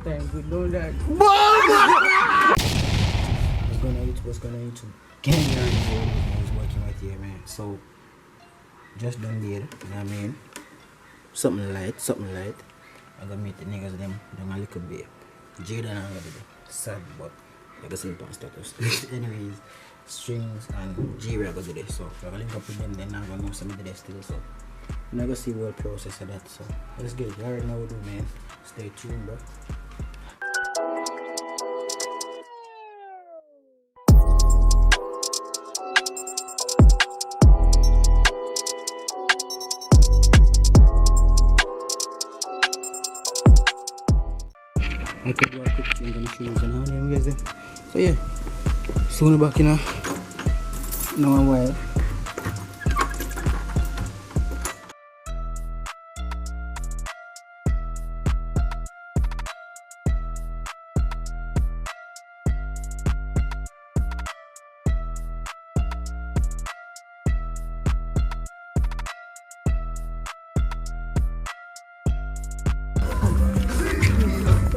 Thank you, know that. What's gonna eat? Can't hear is working right here, man. So just done there, you know what I mean? Something light. I'm gonna meet the niggas them doing a little bit. Jaden I'm gonna do. Sad but like I see on status. Anyways, strings and G we're gonna do this. So we're gonna link up with them then I'm gonna know some of the still. So I'm gonna see what process of that. So let's get it. You already know what we do, man. Stay tuned, bro. I could do a quick change on the shoes and all them guys. So yeah, soon back in a while.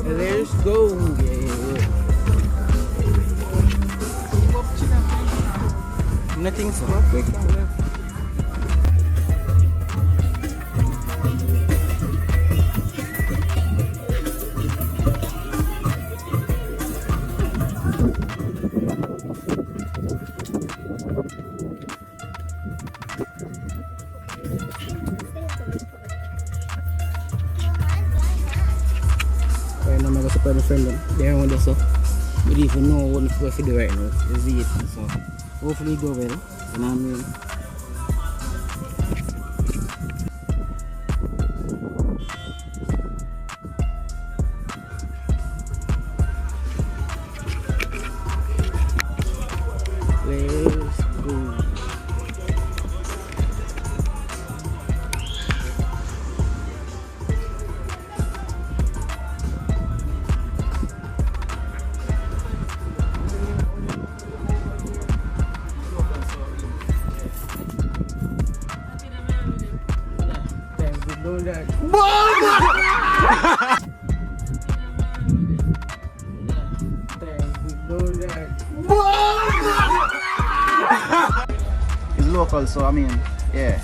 Let's go. Nothing so. Right now, I'm going to support my friend. They're on this, so we don't even know what we're to do right now. It's it, so hopefully it go well. You know what I mean? Let's go. Know that. It's local, so I mean, yeah.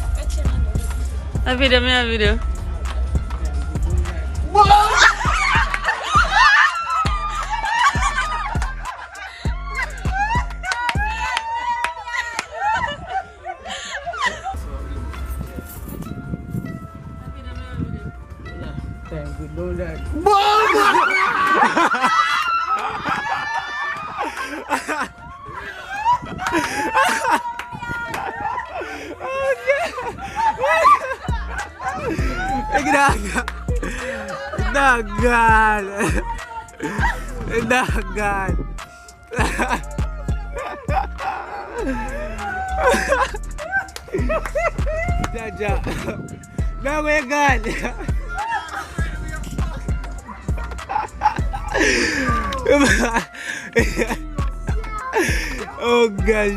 A video. Thank you, know that. Dagan. Jaja. Dagan. Oh gosh.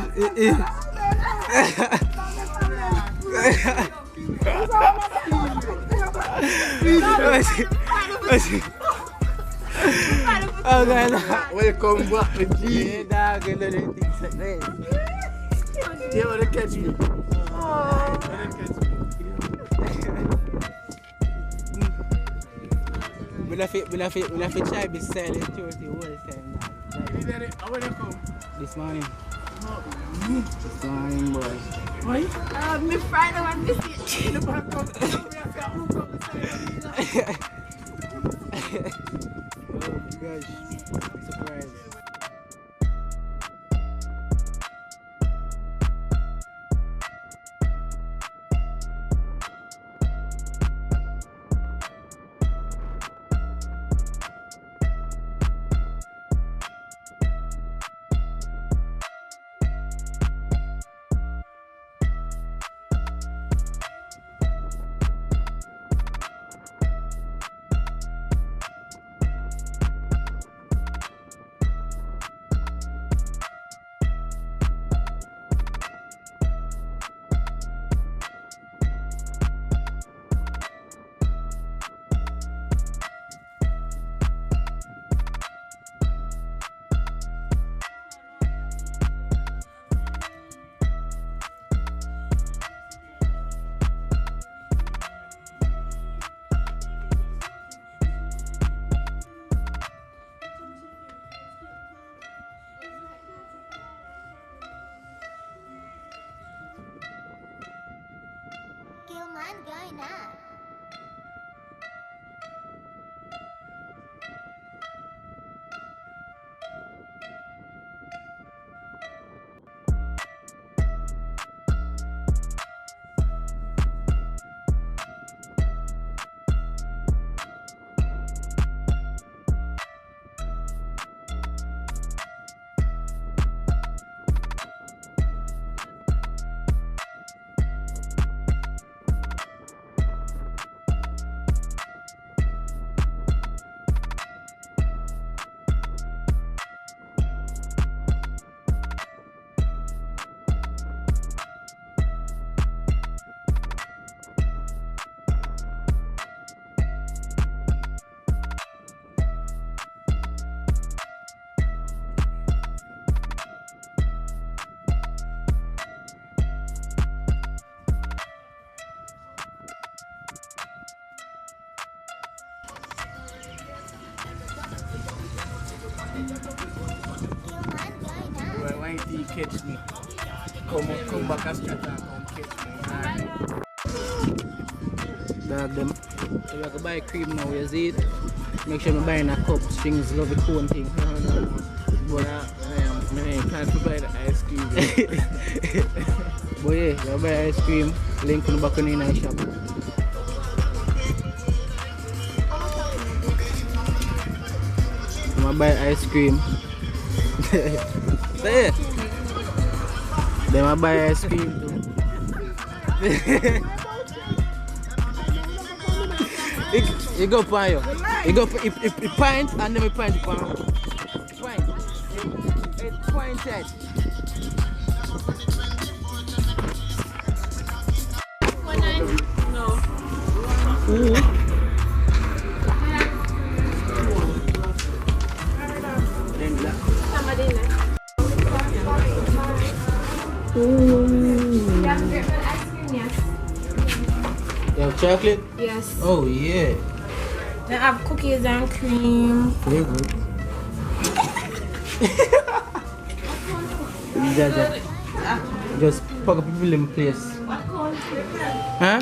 Oh god. Welcome back to G. Yeah, things like this. You wanna catch me? When I try to be silent towards the whole time now. When you come? This morning. This morning, boy. Why? Me Friday when this is Oh gosh. Surprise. Gilman Gaina. Why did you catch me? Come back and start and come catch me. Dog them. So we have to buy cream now, you see it? Make sure I'm buying a cup, strings, love the cone thing. But I can't buy the ice cream. but yeah, you buy ice cream, link on the back on the night shop. I'm gonna buy ice cream. Say it. Then I buy ice cream too. You go pan you. You go it pint and then we pint it pan. Pint. It's pointed. No. Ooh. You have chocolate? Yes. Oh yeah. They have cookies and cream. Very good. Just pack up people in place. Huh?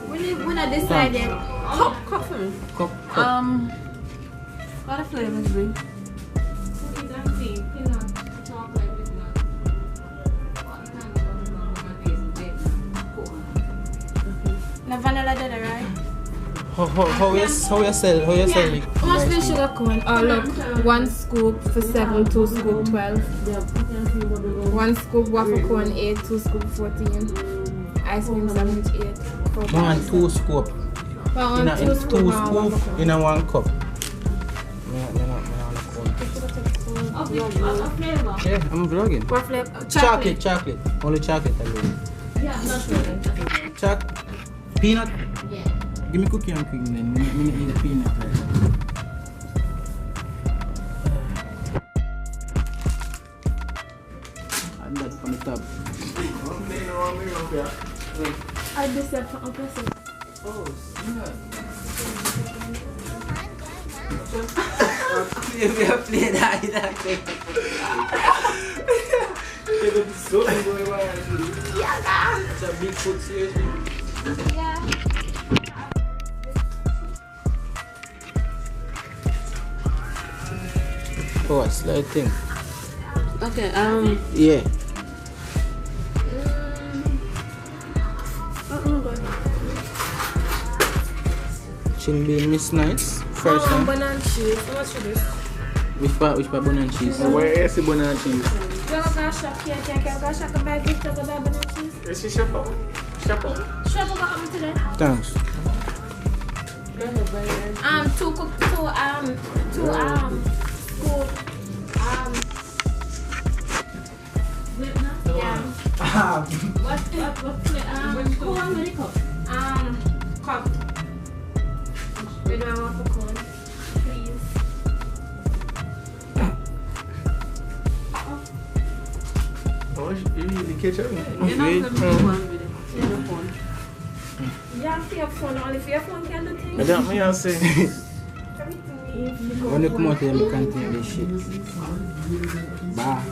When I decided, cup for me. Cup. What the flavors be? The vanilla did it, right? How you sell it? How much is sugar cone? Oh look, 1 scoop for 7, 2 scoop 12. 1 scoop waffle cone 8, 2 scoop 14. Ice cream sandwich 8. One 2 scoop. One in 2 2 scoop in a 1 cup. Yeah, I'm vlogging. What flavor? Chocolate. Only chocolate I love. Yeah, not chocolate. Peanut? Yeah. Give me cookie and cream then. We need the peanut right now. And that from the top. I just said for Uncle Sam. Oh, snap. We have played that thing. It's a big foot, seriously. Yeah. Oh, a slight thing. Okay, Yeah. Chin bean Miss Nights. First time. banana cheese. How much is this? Which part banana cheese? Where is the banana cheese? You have a shop here, can you go shop and buy gift of the banana cheese? Is it shop? Shop over today. Thanks. 2 scoop, yeah. What cup. We don't want for cone, please. Oh, you need the ketchup? Yeah, for your phone, only for your phone can do things. I don't mean to say. When you come out here, you can't take this shit. Bye.